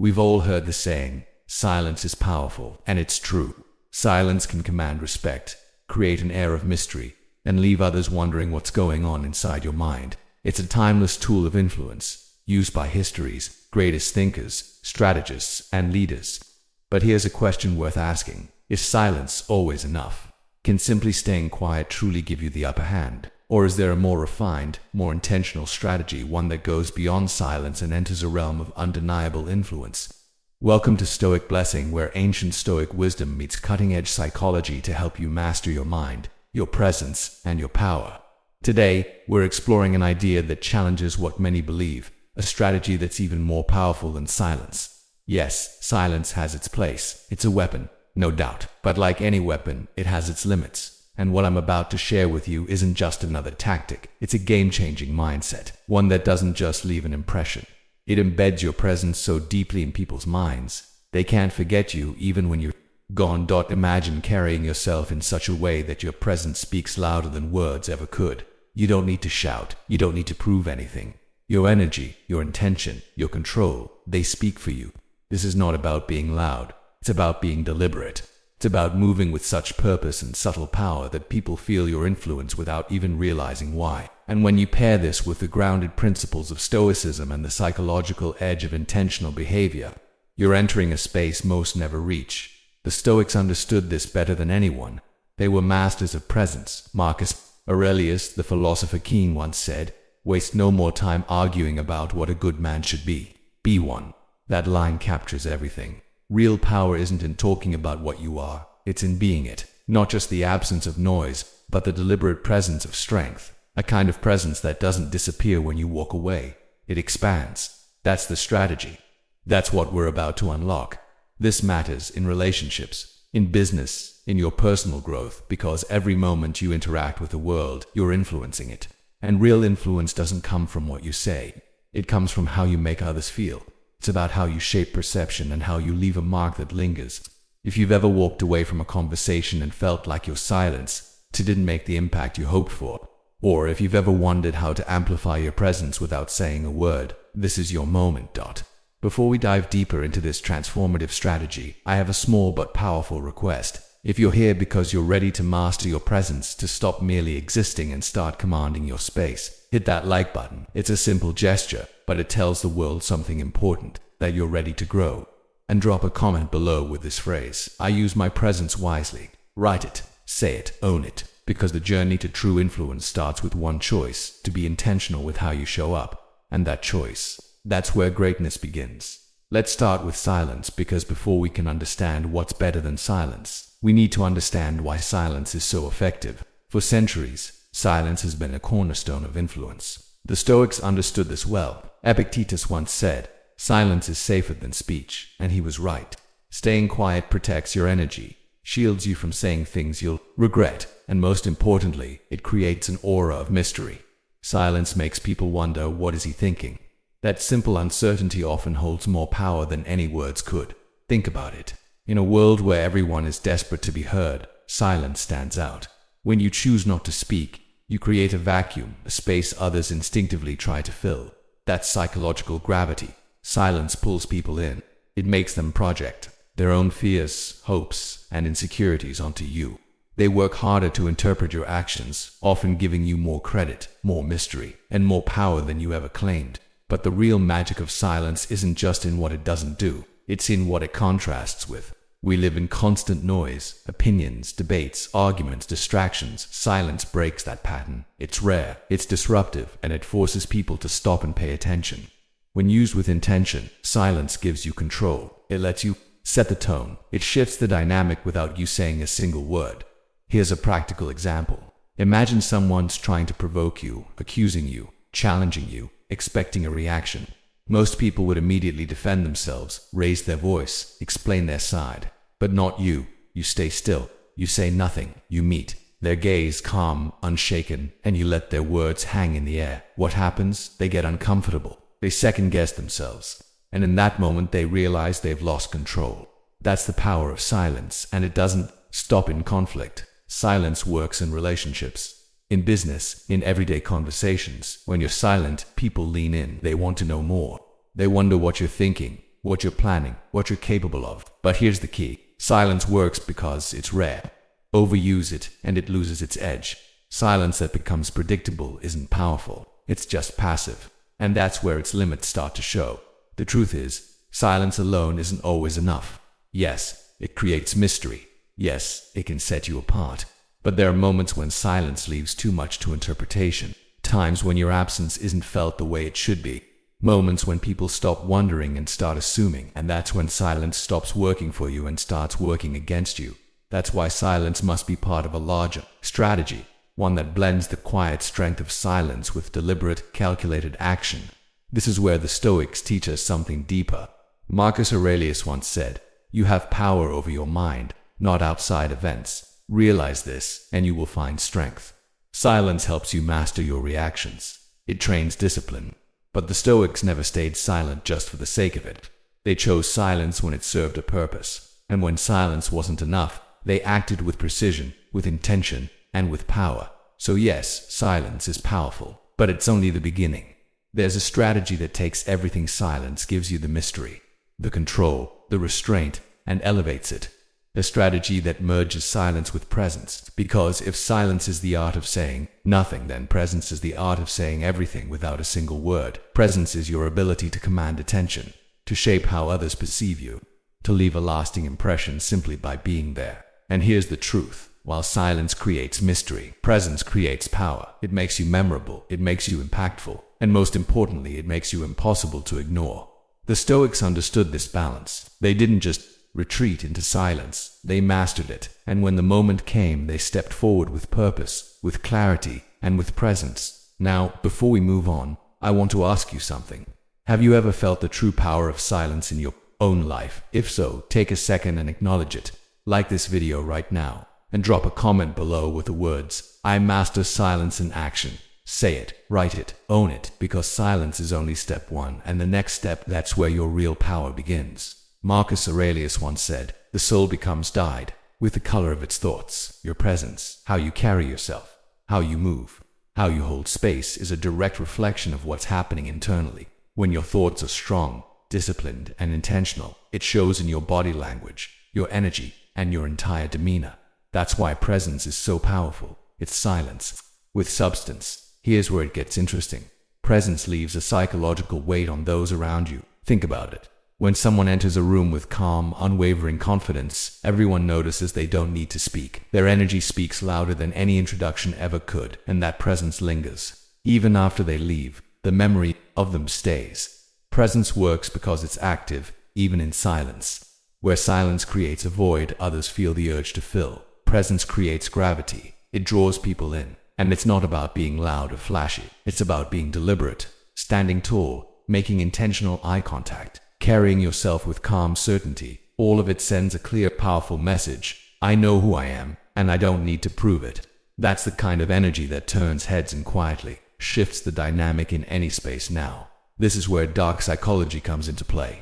We've all heard the saying, silence is powerful, and it's true. Silence can command respect, create an air of mystery, and leave others wondering what's going on inside your mind. It's a timeless tool of influence, used by history's greatest thinkers, strategists, and leaders. But here's a question worth asking. Is silence always enough? Can simply staying quiet truly give you the upper hand? Or is there a more refined, more intentional strategy, one that goes beyond silence and enters a realm of undeniable influence? Welcome to Stoic Blessing, where ancient Stoic wisdom meets cutting-edge psychology to help you master your mind, your presence, and your power. Today, we're exploring an idea that challenges what many believe, a strategy that's even more powerful than silence. Yes, silence has its place. It's a weapon, no doubt. But like any weapon, it has its limits. And what I'm about to share with you isn't just another tactic. It's a game-changing mindset, one that doesn't just leave an impression. It embeds your presence so deeply in people's minds, they can't forget you even when you're gone. Imagine carrying yourself in such a way that your presence speaks louder than words ever could. You don't need to shout. You don't need to prove anything. Your energy, your intention, your control, they speak for you. This is not about being loud. It's about being deliberate. It's about moving with such purpose and subtle power that people feel your influence without even realizing why. And when you pair this with the grounded principles of Stoicism and the psychological edge of intentional behavior, you're entering a space most never reach. The Stoics understood this better than anyone. They were masters of presence. Marcus Aurelius, the philosopher king, once said, "Waste no more time arguing about what a good man should be. Be one." That line captures everything. Real power isn't in talking about what you are, it's in being it. Not just the absence of noise, but the deliberate presence of strength. A kind of presence that doesn't disappear when you walk away. It expands. That's the strategy. That's what we're about to unlock. This matters in relationships, in business, in your personal growth, because every moment you interact with the world, you're influencing it. And real influence doesn't come from what you say. It comes from how you make others feel. It's about how you shape perception and how you leave a mark that lingers. If you've ever walked away from a conversation and felt like your silence didn't make the impact you hoped for, or if you've ever wondered how to amplify your presence without saying a word, this is your moment. Before we dive deeper into this transformative strategy, I have a small but powerful request. If you're here because you're ready to master your presence, to stop merely existing and start commanding your space, hit that like button. It's a simple gesture, but it tells the world something important, that you're ready to grow. And drop a comment below with this phrase: I use my presence wisely. Write it, say it, own it, because the journey to true influence starts with one choice: to be intentional with how you show up. And that choice, that's where greatness begins. Let's start with silence, because before we can understand what's better than silence, we need to understand why silence is so effective. For centuries, silence has been a cornerstone of influence. The Stoics understood this well. Epictetus once said, "Silence is safer than speech," and he was right. Staying quiet protects your energy, shields you from saying things you'll regret, and most importantly, it creates an aura of mystery. Silence makes people wonder, what is he thinking? That simple uncertainty often holds more power than any words could. Think about it. In a world where everyone is desperate to be heard, silence stands out. When you choose not to speak, you create a vacuum, a space others instinctively try to fill. That's psychological gravity. Silence pulls people in. It makes them project their own fears, hopes, and insecurities onto you. They work harder to interpret your actions, often giving you more credit, more mystery, and more power than you ever claimed. But the real magic of silence isn't just in what it doesn't do. It's in what it contrasts with. We live in constant noise, opinions, debates, arguments, distractions. Silence breaks that pattern. It's rare, it's disruptive, and it forces people to stop and pay attention. When used with intention, silence gives you control. It lets you set the tone. It shifts the dynamic without you saying a single word. Here's a practical example. Imagine someone's trying to provoke you, accusing you, challenging you, expecting a reaction. Most people would immediately defend themselves, raise their voice, explain their side. But not you. You stay still. You say nothing. You meet their gaze calm, unshaken, and you let their words hang in the air. What happens? They get uncomfortable. They second-guess themselves. And in that moment, they realize they've lost control. That's the power of silence, and it doesn't stop in conflict. Silence works in relationships, in business, in everyday conversations. When you're silent, people lean in. They want to know more. They wonder what you're thinking. what you're planning, what you're capable of. But here's the key. Silence works because it's rare. Overuse it and it loses its edge. Silence that becomes predictable isn't powerful. It's just passive. And that's where its limits start to show. The truth is, silence alone isn't always enough. Yes, it creates mystery. Yes, it can set you apart. But there are moments when silence leaves too much to interpretation. Times when your absence isn't felt the way it should be. Moments when people stop wondering and start assuming. And that's when silence stops working for you and starts working against you. That's why silence must be part of a larger strategy. One that blends the quiet strength of silence with deliberate, calculated action. This is where the Stoics teach us something deeper. Marcus Aurelius once said, "You have power over your mind, not outside events. Realize this, and you will find strength." Silence helps you master your reactions. It trains discipline. But the Stoics never stayed silent just for the sake of it. They chose silence when it served a purpose. And when silence wasn't enough, they acted with precision, with intention, and with power. So yes, silence is powerful, but it's only the beginning. There's a strategy that takes everything silence gives you: the mystery, the control, the restraint, and elevates it. A strategy that merges silence with presence. Because if silence is the art of saying nothing, then presence is the art of saying everything without a single word. Presence is your ability to command attention, to shape how others perceive you, to leave a lasting impression simply by being there. And here's the truth. While silence creates mystery, presence creates power. It makes you memorable, it makes you impactful, and most importantly, it makes you impossible to ignore. The Stoics understood this balance. They didn't just retreat into silence, they mastered it. And when the moment came, they stepped forward with purpose, with clarity, and with presence. Now, before we move on, I want to ask you something. Have you ever felt the true power of silence in your own life? If so, take a second and acknowledge it. Like this video right now, and drop a comment below with the words, "I master silence in action." Say it, write it, own it, because silence is only step one, and the next step, that's where your real power begins. Marcus Aurelius once said, "The soul becomes dyed with the color of its thoughts." Your presence, how you carry yourself, how you move, how you hold space is a direct reflection of what's happening internally. When your thoughts are strong, disciplined, and intentional, it shows in your body language, your energy, and your entire demeanor. That's why presence is so powerful. It's silence with substance. Here's where it gets interesting. Presence leaves a psychological weight on those around you. Think about it. When someone enters a room with calm, unwavering confidence, everyone notices they don't need to speak. Their energy speaks louder than any introduction ever could, and that presence lingers. Even after they leave, the memory of them stays. Presence works because it's active, even in silence. Where silence creates a void others feel the urge to fill, presence creates gravity. It draws people in. And it's not about being loud or flashy. It's about being deliberate, standing tall, making intentional eye contact, carrying yourself with calm certainty. All of it sends a clear, powerful message. I know who I am, and I don't need to prove it. That's the kind of energy that turns heads and quietly shifts the dynamic in any space now. This is where dark psychology comes into play.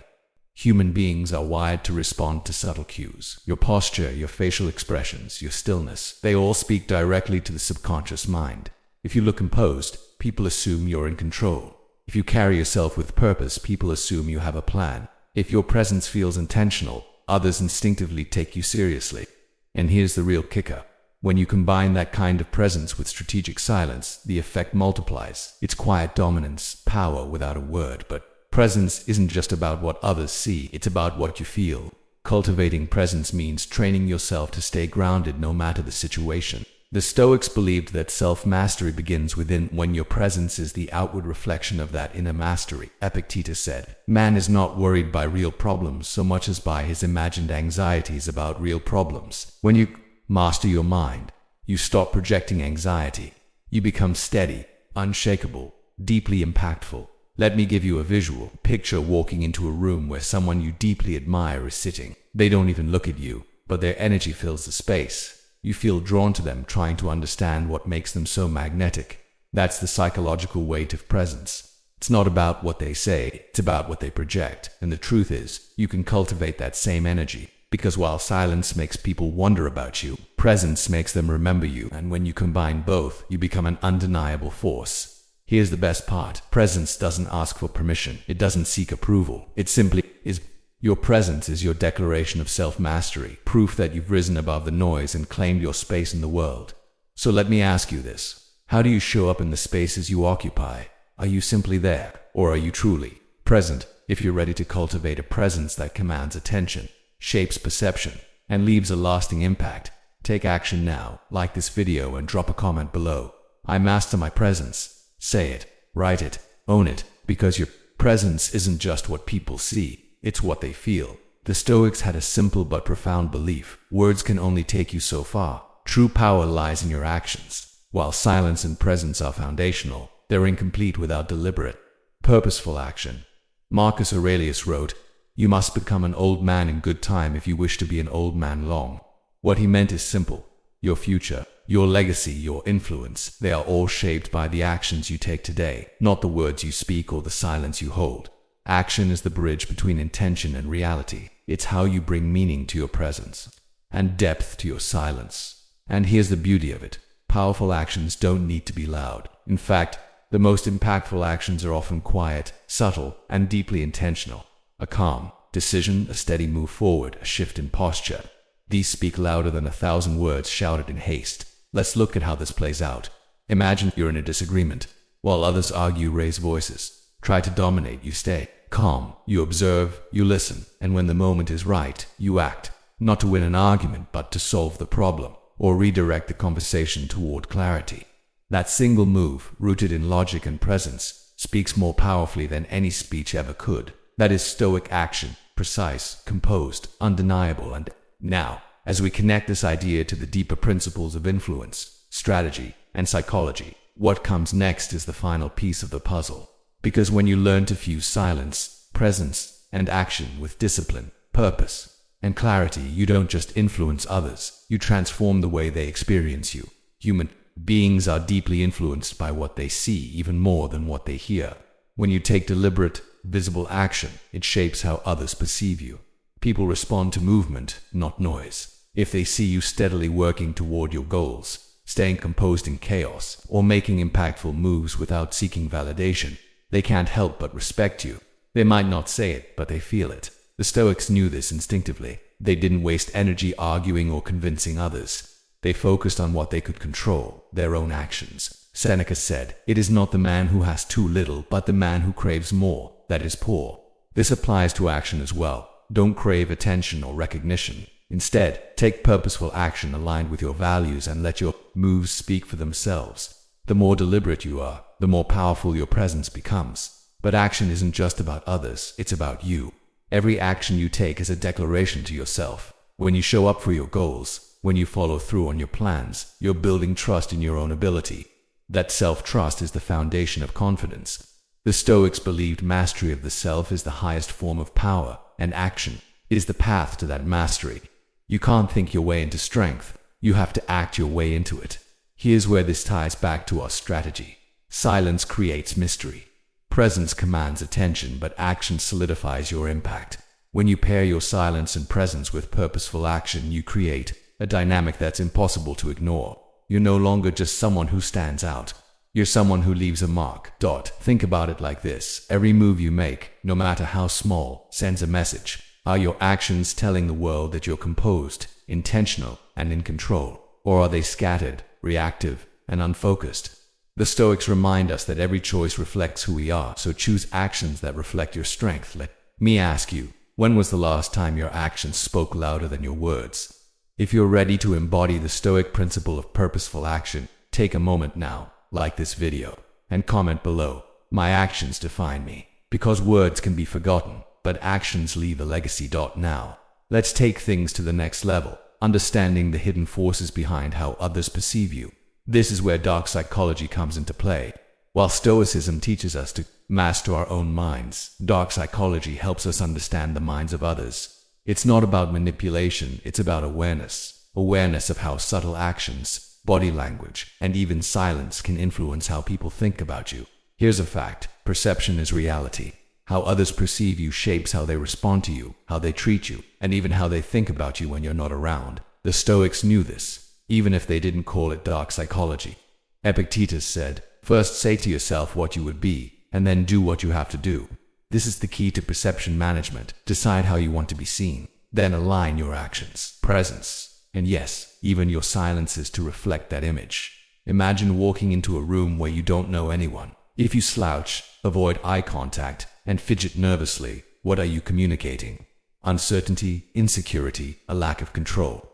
Human beings are wired to respond to subtle cues. Your posture, your facial expressions, your stillness, they all speak directly to the subconscious mind. If you look composed, people assume you're in control. If you carry yourself with purpose, people assume you have a plan. If your presence feels intentional, others instinctively take you seriously. And here's the real kicker. When you combine that kind of presence with strategic silence, the effect multiplies. It's quiet dominance, power without a word, but presence isn't just about what others see, it's about what you feel. Cultivating presence means training yourself to stay grounded no matter the situation. The Stoics believed that self-mastery begins within. When your presence is the outward reflection of that inner mastery. Epictetus said, "Man is not worried by real problems so much as by his imagined anxieties about real problems." When you master your mind, you stop projecting anxiety. You become steady, unshakable, deeply impactful. Let me give you a visual. Picture walking into a room where someone you deeply admire is sitting. They don't even look at you, but their energy fills the space. You feel drawn to them, trying to understand what makes them so magnetic. That's the psychological weight of presence. It's not about what they say, it's about what they project. And the truth is, you can cultivate that same energy. Because while silence makes people wonder about you, presence makes them remember you. And when you combine both, you become an undeniable force. Here's the best part. Presence doesn't ask for permission. It doesn't seek approval. It simply is Your presence is your declaration of self-mastery, proof that you've risen above the noise and claimed your space in the world. So let me ask you this. How do you show up in the spaces you occupy? Are you simply there, or are you truly present? If you're ready to cultivate a presence that commands attention, shapes perception, and leaves a lasting impact, take action now. Like this video and drop a comment below. I master my presence. Say it, write it, own it, because your presence isn't just what people see, it's what they feel. The Stoics had a simple but profound belief. Words can only take you so far. True power lies in your actions. While silence and presence are foundational, they're incomplete without deliberate, purposeful action. Marcus Aurelius wrote, "You must become an old man in good time if you wish to be an old man long." What he meant is simple. Your future, your legacy, your influence, they are all shaped by the actions you take today, not the words you speak or the silence you hold. Action is the bridge between intention and reality. It's how you bring meaning to your presence and depth to your silence. And here's the beauty of it. Powerful actions don't need to be loud. In fact, the most impactful actions are often quiet, subtle, and deeply intentional. A calm decision, a steady move forward, a shift in posture. These speak louder than 1,000 words shouted in haste. Let's look at how this plays out. Imagine you're in a disagreement. While others argue, raise voices. Try to dominate, you stay calm. You observe, you listen, and when the moment is right, you act. Not to win an argument, but to solve the problem, or redirect the conversation toward clarity. That single move, rooted in logic and presence, speaks more powerfully than any speech ever could. That is Stoic action, precise, composed, undeniable. And now, as we connect this idea to the deeper principles of influence, strategy, and psychology, what comes next is the final piece of the puzzle. Because when you learn to fuse silence, presence, and action with discipline, purpose, and clarity, you don't just influence others, you transform the way they experience you. Human beings are deeply influenced by what they see, even more than what they hear. When you take deliberate, visible action, it shapes how others perceive you. People respond to movement, not noise. If they see you steadily working toward your goals, staying composed in chaos, or making impactful moves without seeking validation, they can't help but respect you. They might not say it, but they feel it. The Stoics knew this instinctively. They didn't waste energy arguing or convincing others. They focused on what they could control, their own actions. Seneca said, "It is not the man who has too little, but the man who craves more, that is poor." This applies to action as well. Don't crave attention or recognition. Instead, take purposeful action aligned with your values and let your moves speak for themselves. The more deliberate you are, the more powerful your presence becomes. But action isn't just about others, it's about you. Every action you take is a declaration to yourself. When you show up for your goals, when you follow through on your plans, you're building trust in your own ability. That self-trust is the foundation of confidence. The Stoics believed mastery of the self is the highest form of power, and action is the path to that mastery. You can't think your way into strength, you have to act your way into it. Here's where this ties back to our strategy. Silence creates mystery. Presence commands attention, but action solidifies your impact. When you pair your silence and presence with purposeful action, you create a dynamic that's impossible to ignore. You're no longer just someone who stands out. You're someone who leaves a mark. Think about it like this. Every move you make, no matter how small, sends a message. Are your actions telling the world that you're composed, intentional, and in control? Or are they scattered, reactive, and unfocused? The Stoics remind us that every choice reflects who we are, so choose actions that reflect your strength. Let me ask you, when was the last time your actions spoke louder than your words? If you're ready to embody the Stoic principle of purposeful action, take a moment now, like this video, and comment below. My actions define me. Because words can be forgotten, but actions leave a legacy. Now, let's take things to the next level, understanding the hidden forces behind how others perceive you. This is where dark psychology comes into play. While Stoicism teaches us to master our own minds, dark psychology helps us understand the minds of others. It's not about manipulation, it's about awareness. Awareness of how subtle actions, body language, and even silence can influence how people think about you. Here's a fact: perception is reality. How others perceive you shapes how they respond to you, how they treat you, and even how they think about you when you're not around. The Stoics knew this, even if they didn't call it dark psychology. Epictetus said, "First say to yourself what you would be, and then do what you have to do." This is the key to perception management. Decide how you want to be seen. Then align your actions, presence, and yes, even your silences to reflect that image. Imagine walking into a room where you don't know anyone. If you slouch, avoid eye contact, and fidget nervously, what are you communicating? Uncertainty, insecurity, a lack of control.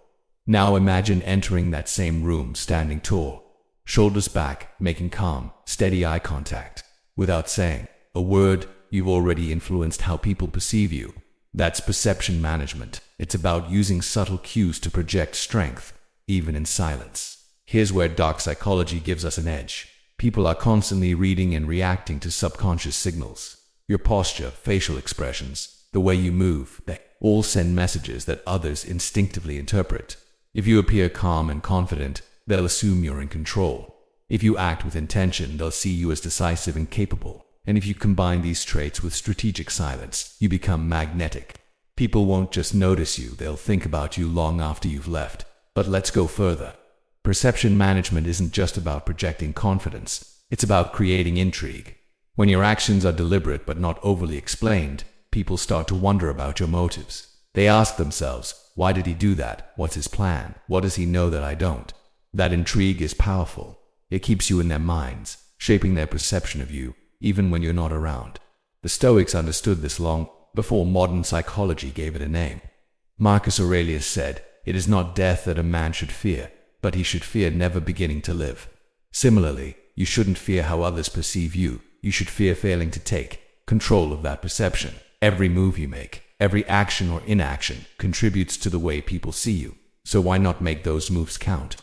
Now imagine entering that same room standing tall, shoulders back, making calm, steady eye contact. Without saying a word, you've already influenced how people perceive you. That's perception management. It's about using subtle cues to project strength, even in silence. Here's where dark psychology gives us an edge. People are constantly reading and reacting to subconscious signals. Your posture, facial expressions, the way you move, they all send messages that others instinctively interpret. If you appear calm and confident, they'll assume you're in control. If you act with intention, they'll see you as decisive and capable. And if you combine these traits with strategic silence, you become magnetic. People won't just notice you, they'll think about you long after you've left. But let's go further. Perception management isn't just about projecting confidence, it's about creating intrigue. When your actions are deliberate but not overly explained, people start to wonder about your motives. They ask themselves, why did he do that? What's his plan? What does he know that I don't? That intrigue is powerful. It keeps you in their minds, shaping their perception of you, even when you're not around. The Stoics understood this long before modern psychology gave it a name. Marcus Aurelius said, "It is not death that a man should fear, but he should fear never beginning to live." Similarly, you shouldn't fear how others perceive you. You should fear failing to take control of that perception. Every move you make, every action or inaction, contributes to the way people see you. So why not make those moves count?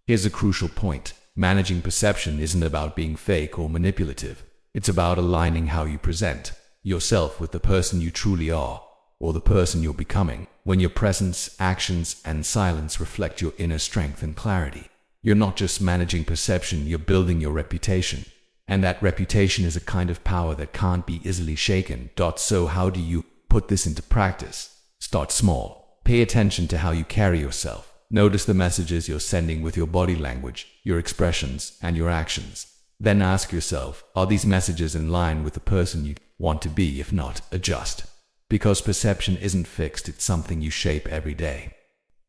Here's a crucial point. Managing perception isn't about being fake or manipulative. It's about aligning how you present yourself with the person you truly are, or the person you're becoming. When your presence, actions, and silence reflect your inner strength and clarity, you're not just managing perception, you're building your reputation. And that reputation is a kind of power that can't be easily shaken. So how do you put this into practice? Start small. Pay attention to how you carry yourself. Notice the messages you're sending with your body language, your expressions, and your actions. Then ask yourself, are these messages in line with the person you want to be? If not, adjust. Because perception isn't fixed, it's something you shape every day.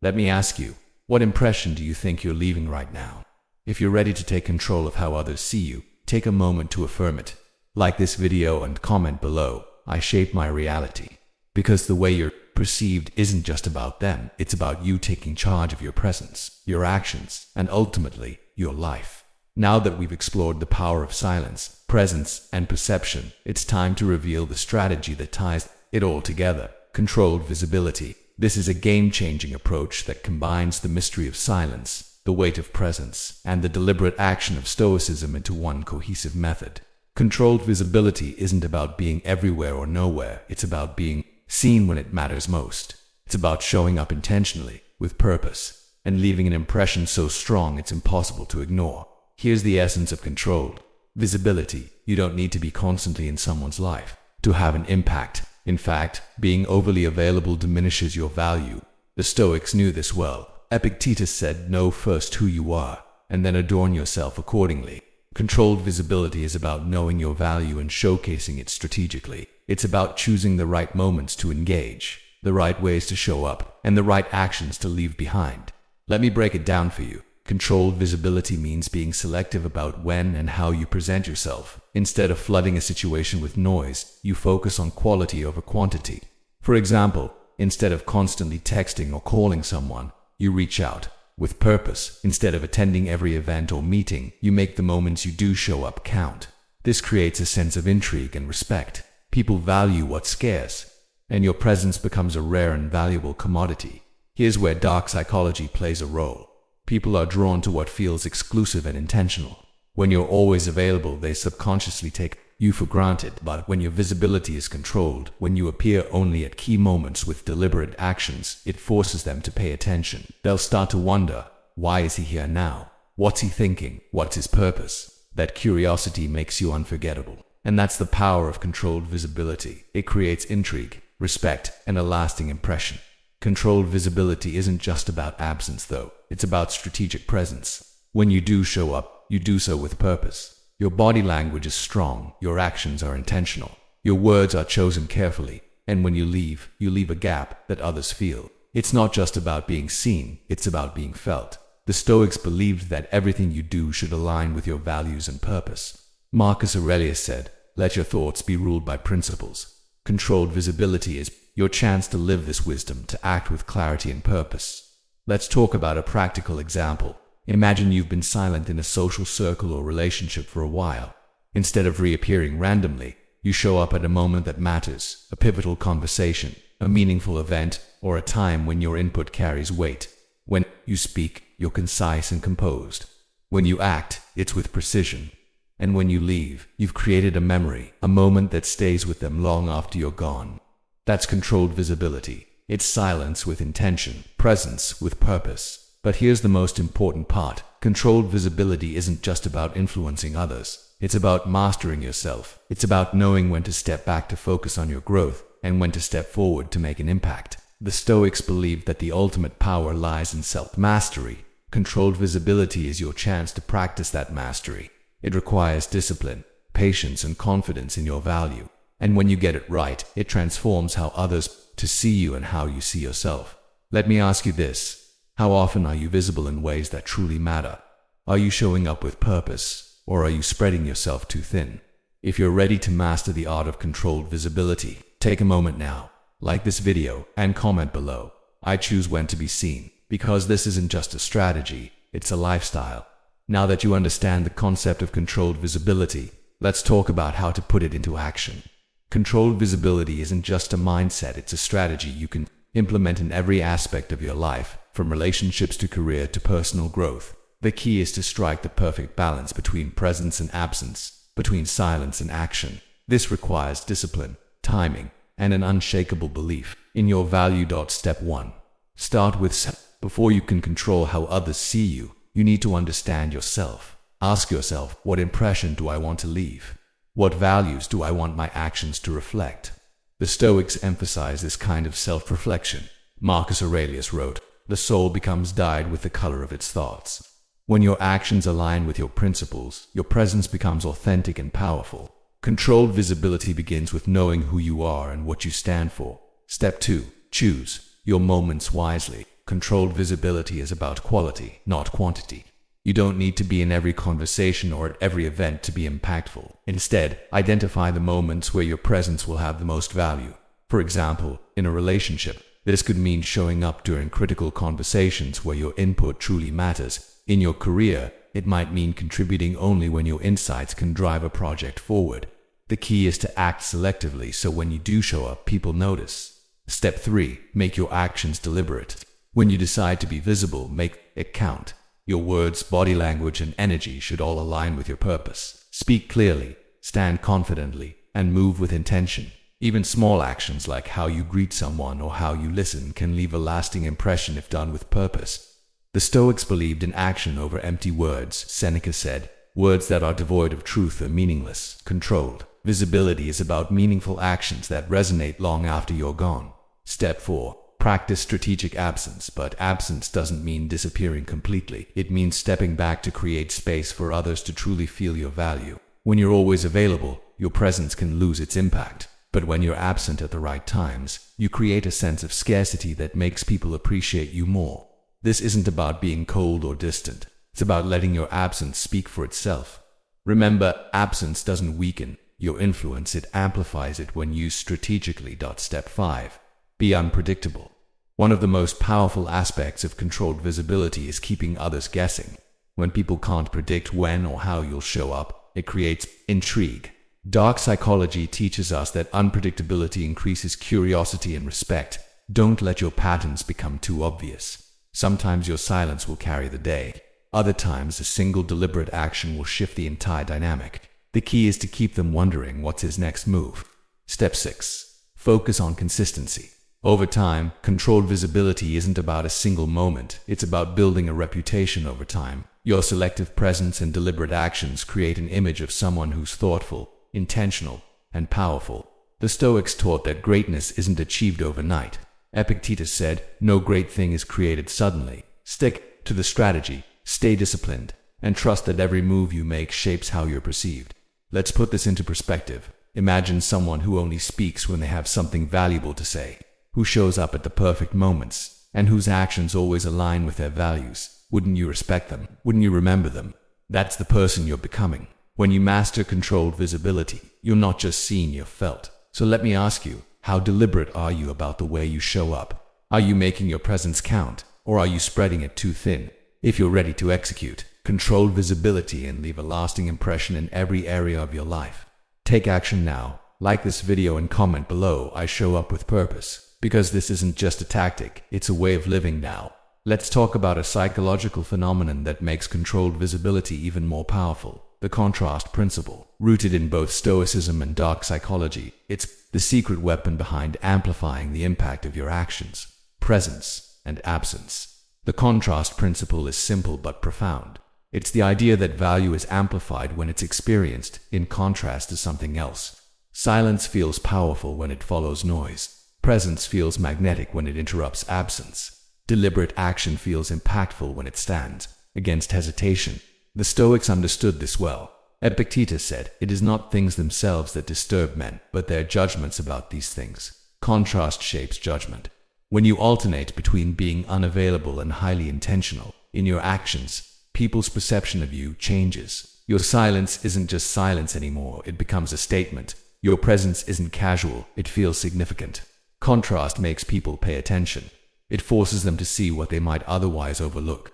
Let me ask you, what impression do you think you're leaving right now? If you're ready to take control of how others see you, take a moment to affirm it. Like this video and comment below, I shape my reality. Because the way you're perceived isn't just about them, it's about you taking charge of your presence, your actions, and ultimately, your life. Now that we've explored the power of silence, presence, and perception, it's time to reveal the strategy that ties it all together. Controlled visibility. This is a game-changing approach that combines the mystery of silence, the weight of presence, and the deliberate action of stoicism into one cohesive method. Controlled visibility isn't about being everywhere or nowhere, it's about being seen when it matters most. It's about showing up intentionally, with purpose, and leaving an impression so strong it's impossible to ignore. Here's the essence of controlled visibility. You don't need to be constantly in someone's life to have an impact. In fact, being overly available diminishes your value. The Stoics knew this well. Epictetus said, "Know first who you are, and then adorn yourself accordingly." Controlled visibility is about knowing your value and showcasing it strategically. It's about choosing the right moments to engage, the right ways to show up, and the right actions to leave behind. Let me break it down for you. Controlled visibility means being selective about when and how you present yourself. Instead of flooding a situation with noise, you focus on quality over quantity. For example, instead of constantly texting or calling someone, you reach out with purpose. Instead of attending every event or meeting, you make the moments you do show up count. This creates a sense of intrigue and respect. People value what's scarce, and your presence becomes a rare and valuable commodity. Here's where dark psychology plays a role. People are drawn to what feels exclusive and intentional. When you're always available, they subconsciously take you for granted. But when your visibility is controlled, when you appear only at key moments with deliberate actions, it forces them to pay attention. They'll start to wonder, why is he here now? What's he thinking? What's his purpose? That curiosity makes you unforgettable. And that's the power of controlled visibility. It creates intrigue, respect, and a lasting impression. Controlled visibility isn't just about absence, though. It's about strategic presence. When you do show up, you do so with purpose. Your body language is strong, your actions are intentional. Your words are chosen carefully, and when you leave a gap that others feel. It's not just about being seen, it's about being felt. The Stoics believed that everything you do should align with your values and purpose. Marcus Aurelius said, "Let your thoughts be ruled by principles." Controlled visibility is your chance to live this wisdom, to act with clarity and purpose. Let's talk about a practical example. Imagine you've been silent in a social circle or relationship for a while. Instead of reappearing randomly, you show up at a moment that matters, a pivotal conversation, a meaningful event, or a time when your input carries weight. When you speak, you're concise and composed. When you act, it's with precision. And when you leave, you've created a memory, a moment that stays with them long after you're gone. That's controlled visibility. It's silence with intention, presence with purpose. But here's the most important part. Controlled visibility isn't just about influencing others. It's about mastering yourself. It's about knowing when to step back to focus on your growth, and when to step forward to make an impact. The Stoics believed that the ultimate power lies in self-mastery. Controlled visibility is your chance to practice that mastery. It requires discipline, patience, and confidence in your value. And when you get it right, it transforms how others to see you and how you see yourself. Let me ask you this. How often are you visible in ways that truly matter? Are you showing up with purpose, or are you spreading yourself too thin? If you're ready to master the art of controlled visibility, take a moment now, like this video, and comment below. I choose when to be seen, because this isn't just a strategy, it's a lifestyle. Now that you understand the concept of controlled visibility, let's talk about how to put it into action. Controlled visibility isn't just a mindset, it's a strategy you can implement in every aspect of your life, from relationships to career to personal growth. The key is to strike the perfect balance between presence and absence, between silence and action. This requires discipline, timing, and an unshakable belief in your value. Step 1. Start with self. Before you can control how others see you, you need to understand yourself. Ask yourself, what impression do I want to leave? What values do I want my actions to reflect? The Stoics emphasize this kind of self-reflection. Marcus Aurelius wrote, "The soul becomes dyed with the color of its thoughts." When your actions align with your principles, your presence becomes authentic and powerful. Controlled visibility begins with knowing who you are and what you stand for. Step 2. Choose your moments wisely. Controlled visibility is about quality, not quantity. You don't need to be in every conversation or at every event to be impactful. Instead, identify the moments where your presence will have the most value. For example, in a relationship, this could mean showing up during critical conversations where your input truly matters. In your career, it might mean contributing only when your insights can drive a project forward. The key is to act selectively so when you do show up, people notice. Step 3. Make your actions deliberate. When you decide to be visible, make it count. Your words, body language, and energy should all align with your purpose. Speak clearly, stand confidently, and move with intention. Even small actions like how you greet someone or how you listen can leave a lasting impression if done with purpose. The Stoics believed in action over empty words. Seneca said, "Words that are devoid of truth are meaningless." Controlled visibility is about meaningful actions that resonate long after you're gone. Step 4. Practice strategic absence. But absence doesn't mean disappearing completely. It means stepping back to create space for others to truly feel your value. When you're always available, your presence can lose its impact. But when you're absent at the right times, you create a sense of scarcity that makes people appreciate you more. This isn't about being cold or distant. It's about letting your absence speak for itself. Remember, absence doesn't weaken your influence, it amplifies it when used strategically. Step 5. Be unpredictable. One of the most powerful aspects of controlled visibility is keeping others guessing. When people can't predict when or how you'll show up, it creates intrigue. Dark psychology teaches us that unpredictability increases curiosity and respect. Don't let your patterns become too obvious. Sometimes your silence will carry the day. Other times, a single deliberate action will shift the entire dynamic. The key is to keep them wondering what's his next move. Step 6. Focus on consistency. Over time, controlled visibility isn't about a single moment. It's about building a reputation over time. Your selective presence and deliberate actions create an image of someone who's thoughtful, intentional, and powerful. The Stoics taught that greatness isn't achieved overnight. Epictetus said, "No great thing is created suddenly." Stick to the strategy, stay disciplined, and trust that every move you make shapes how you're perceived. Let's put this into perspective. Imagine someone who only speaks when they have something valuable to say, who shows up at the perfect moments, and whose actions always align with their values. Wouldn't you respect them? Wouldn't you remember them? That's the person you're becoming. When you master controlled visibility, you're not just seen, you're felt. So let me ask you, how deliberate are you about the way you show up? Are you making your presence count, or are you spreading it too thin? If you're ready to execute controlled visibility and leave a lasting impression in every area of your life, take action now. Like this video and comment below, I show up with purpose. Because this isn't just a tactic, it's a way of living now. Let's talk about a psychological phenomenon that makes controlled visibility even more powerful. The contrast principle. Rooted in both Stoicism and dark psychology, it's the secret weapon behind amplifying the impact of your actions, presence, and absence. The contrast principle is simple but profound. It's the idea that value is amplified when it's experienced, in contrast to something else. Silence feels powerful when it follows noise. Presence feels magnetic when it interrupts absence. Deliberate action feels impactful when it stands against hesitation. The Stoics understood this well. Epictetus said, "It is not things themselves that disturb men, but their judgments about these things." Contrast shapes judgment. When you alternate between being unavailable and highly intentional in your actions, people's perception of you changes. Your silence isn't just silence anymore, it becomes a statement. Your presence isn't casual, it feels significant. Contrast makes people pay attention. It forces them to see what they might otherwise overlook.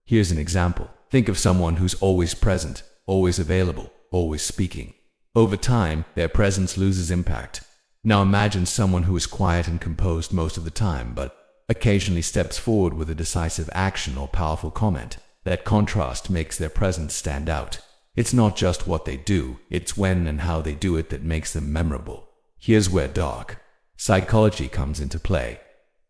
Here's an example. Think of someone who's always present, always available, always speaking. Over time, their presence loses impact. Now imagine someone who is quiet and composed most of the time, but occasionally steps forward with a decisive action or powerful comment. That contrast makes their presence stand out. It's not just what they do, it's when and how they do it that makes them memorable. Here's where dark psychology comes into play.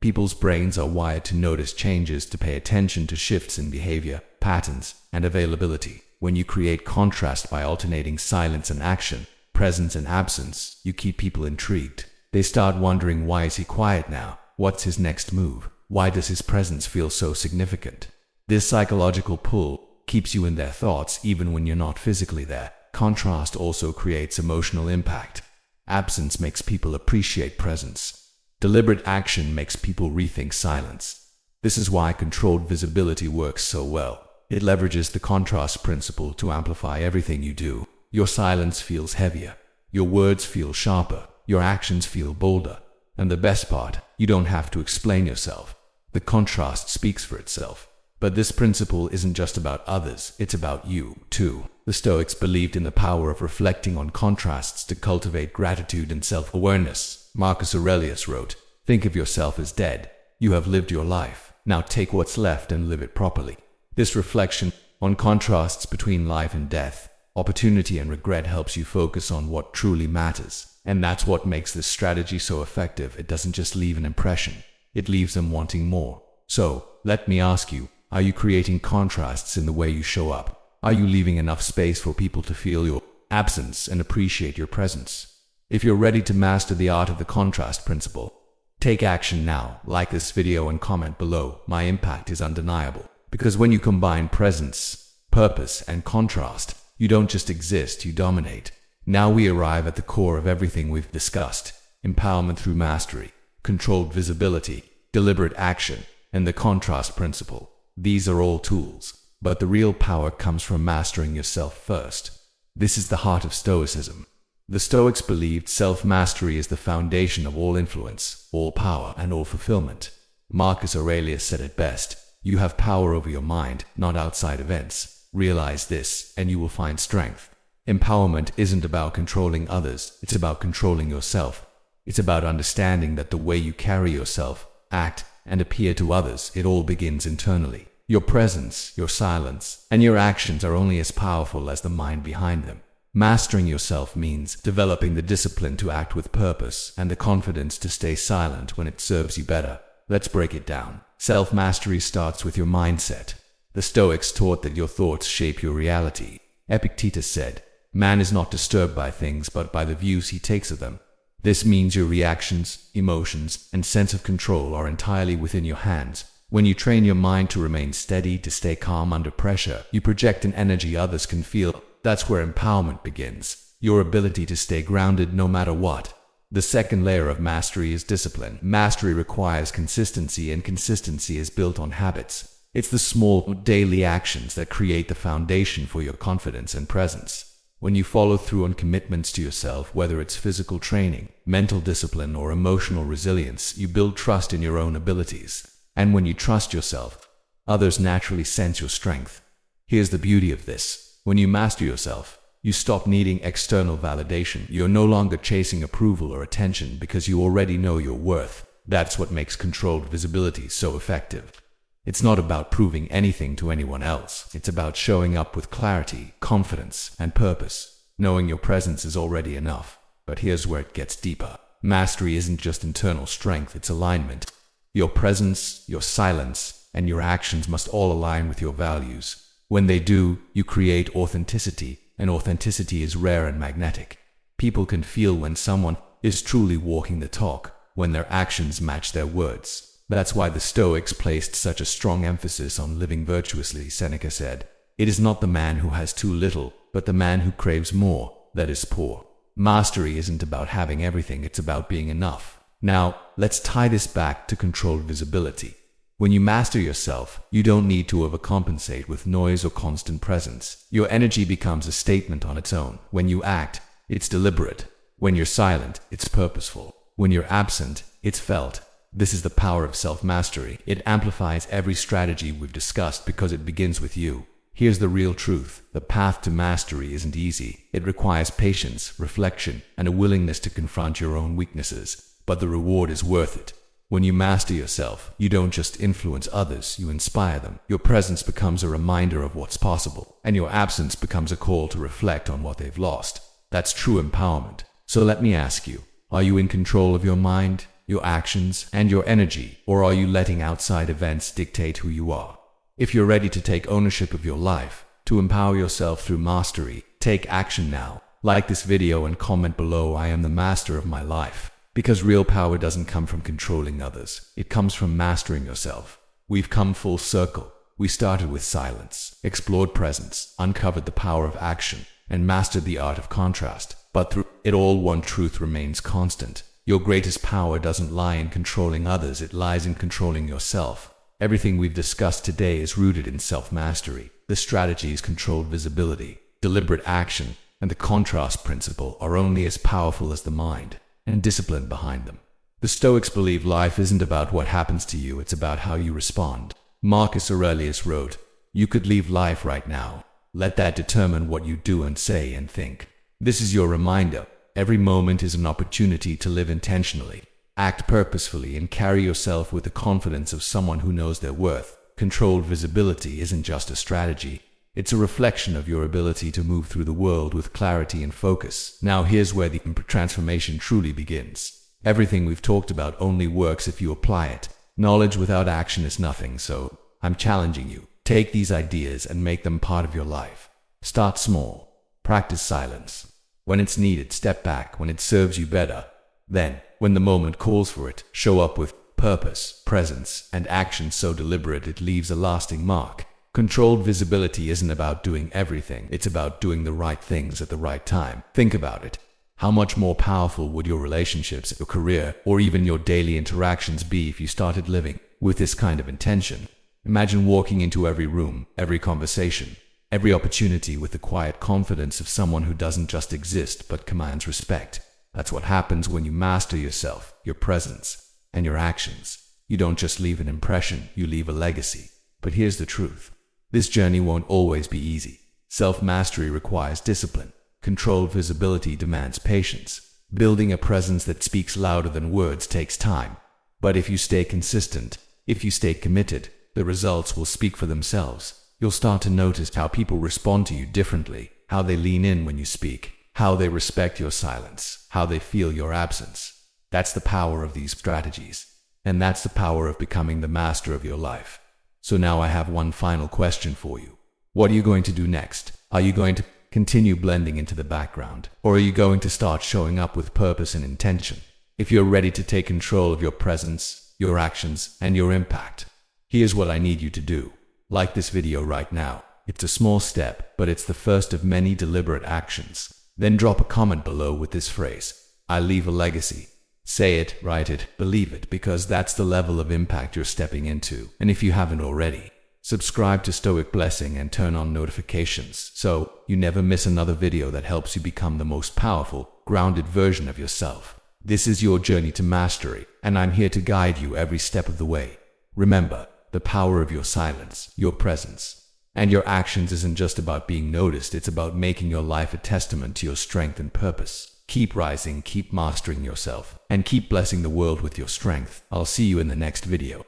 People's brains are wired to notice changes, to pay attention to shifts in behavior, patterns, and availability. When you create contrast by alternating silence and action, presence and absence, you keep people intrigued. They start wondering, why is he quiet now? What's his next move? Why does his presence feel so significant? This psychological pull keeps you in their thoughts even when you're not physically there. Contrast also creates emotional impact. Absence makes people appreciate presence. Deliberate action makes people rethink silence. This is why controlled visibility works so well. It leverages the contrast principle to amplify everything you do. Your silence feels heavier. Your words feel sharper. Your actions feel bolder. And the best part, you don't have to explain yourself. The contrast speaks for itself. But this principle isn't just about others, it's about you, too. The Stoics believed in the power of reflecting on contrasts to cultivate gratitude and self-awareness. Marcus Aurelius wrote, "Think of yourself as dead. You have lived your life. Now take what's left and live it properly." This reflection on contrasts between life and death, opportunity and regret helps you focus on what truly matters. And that's what makes this strategy so effective. It doesn't just leave an impression, it leaves them wanting more. So, let me ask you, are you creating contrasts in the way you show up? Are you leaving enough space for people to feel your absence and appreciate your presence? If you're ready to master the art of the contrast principle, take action now. Like this video and comment below. My impact is undeniable. Because when you combine presence, purpose, and contrast, you don't just exist, you dominate. Now we arrive at the core of everything we've discussed. Empowerment through mastery, controlled visibility, deliberate action, and the contrast principle. These are all tools, but the real power comes from mastering yourself first. This is the heart of Stoicism. The Stoics believed self-mastery is the foundation of all influence, all power, and all fulfillment. Marcus Aurelius said it best, "You have power over your mind, not outside events. Realize this, and you will find strength." Empowerment isn't about controlling others, it's about controlling yourself. It's about understanding that the way you carry yourself, act, and appear to others, it all begins internally. Your presence, your silence, and your actions are only as powerful as the mind behind them. Mastering yourself means developing the discipline to act with purpose and the confidence to stay silent when it serves you better. Let's break it down. Self-mastery starts with your mindset. The Stoics taught that your thoughts shape your reality. Epictetus said, "Man is not disturbed by things but by the views he takes of them." This means your reactions, emotions, and sense of control are entirely within your hands. When you train your mind to remain steady, to stay calm under pressure, you project an energy others can feel. That's where empowerment begins. your ability to stay grounded no matter what. The second layer of mastery is discipline. Mastery requires consistency, and consistency is built on habits. It's the small, daily actions that create the foundation for your confidence and presence. When you follow through on commitments to yourself, whether it's physical training, mental discipline, or emotional resilience, you build trust in your own abilities. And when you trust yourself, others naturally sense your strength. Here's the beauty of this. When you master yourself, you stop needing external validation. You're no longer chasing approval or attention because you already know your worth. That's what makes controlled visibility so effective. It's not about proving anything to anyone else. It's about showing up with clarity, confidence, and purpose, knowing your presence is already enough. But here's where it gets deeper. Mastery isn't just internal strength, it's alignment. Your presence, your silence, and your actions must all align with your values. When they do, you create authenticity, and authenticity is rare and magnetic. People can feel when someone is truly walking the talk, when their actions match their words. That's why the Stoics placed such a strong emphasis on living virtuously. Seneca said, "It is not the man who has too little, but the man who craves more, that is poor." Mastery isn't about having everything, it's about being enough. Now, let's tie this back to controlled visibility. When you master yourself, you don't need to overcompensate with noise or constant presence. Your energy becomes a statement on its own. When you act, it's deliberate. When you're silent, it's purposeful. When you're absent, it's felt. This is the power of self-mastery. It amplifies every strategy we've discussed because it begins with you. Here's the real truth. The path to mastery isn't easy. It requires patience, reflection, and a willingness to confront your own weaknesses. But the reward is worth it. When you master yourself, you don't just influence others, you inspire them. Your presence becomes a reminder of what's possible, and your absence becomes a call to reflect on what they've lost. That's true empowerment. So let me ask you, are you in control of your mind, your actions, and your energy, or are you letting outside events dictate who you are? If you're ready to take ownership of your life, to empower yourself through mastery, take action now. Like this video and comment below, "I am the master of my life." Because real power doesn't come from controlling others. It comes from mastering yourself. We've come full circle. We started with silence, explored presence, uncovered the power of action, and mastered the art of contrast. But through it all, one truth remains constant. Your greatest power doesn't lie in controlling others, it lies in controlling yourself. Everything we've discussed today is rooted in self-mastery. The strategies, controlled visibility, deliberate action, and the contrast principle are only as powerful as the mind and discipline behind them. The Stoics believe life isn't about what happens to you, it's about how you respond. Marcus Aurelius wrote, "You could leave life right now. Let that determine what you do and say and think." This is your reminder. Every moment is an opportunity to live intentionally, act purposefully, and carry yourself with the confidence of someone who knows their worth. Controlled visibility isn't just a strategy. It's a reflection of your ability to move through the world with clarity and focus. Now here's where the transformation truly begins. Everything we've talked about only works if you apply it. Knowledge without action is nothing, so I'm challenging you. Take these ideas and make them part of your life. Start small. Practice silence. When it's needed, step back. When it serves you better, then, when the moment calls for it, show up with purpose, presence, and action so deliberate it leaves a lasting mark. Controlled visibility isn't about doing everything, it's about doing the right things at the right time. Think about it. How much more powerful would your relationships, your career, or even your daily interactions be if you started living with this kind of intention? Imagine walking into every room, every conversation, every opportunity with the quiet confidence of someone who doesn't just exist but commands respect. That's what happens when you master yourself, your presence, and your actions. You don't just leave an impression, you leave a legacy. But here's the truth. This journey won't always be easy. Self-mastery requires discipline. Controlled visibility demands patience. Building a presence that speaks louder than words takes time. But if you stay consistent, if you stay committed, the results will speak for themselves. You'll start to notice how people respond to you differently, how they lean in when you speak, how they respect your silence, how they feel your absence. That's the power of these strategies. And that's the power of becoming the master of your life. So now I have one final question for you. What are you going to do next? Are you going to continue blending into the background? Or are you going to start showing up with purpose and intention? If you're ready to take control of your presence, your actions, and your impact, here's what I need you to do. Like this video right now. It's a small step, but it's the first of many deliberate actions. Then drop a comment below with this phrase: I leave a legacy. Say it, write it, believe it, because that's the level of impact you're stepping into. And if you haven't already, subscribe to Stoic Blessing and turn on notifications so you never miss another video that helps you become the most powerful, grounded version of yourself. This is your journey to mastery, and I'm here to guide you every step of the way. Remember, the power of your silence, your presence, and your actions isn't just about being noticed, it's about making your life a testament to your strength and purpose. Keep rising, keep mastering yourself, and keep blessing the world with your strength. I'll see you in the next video.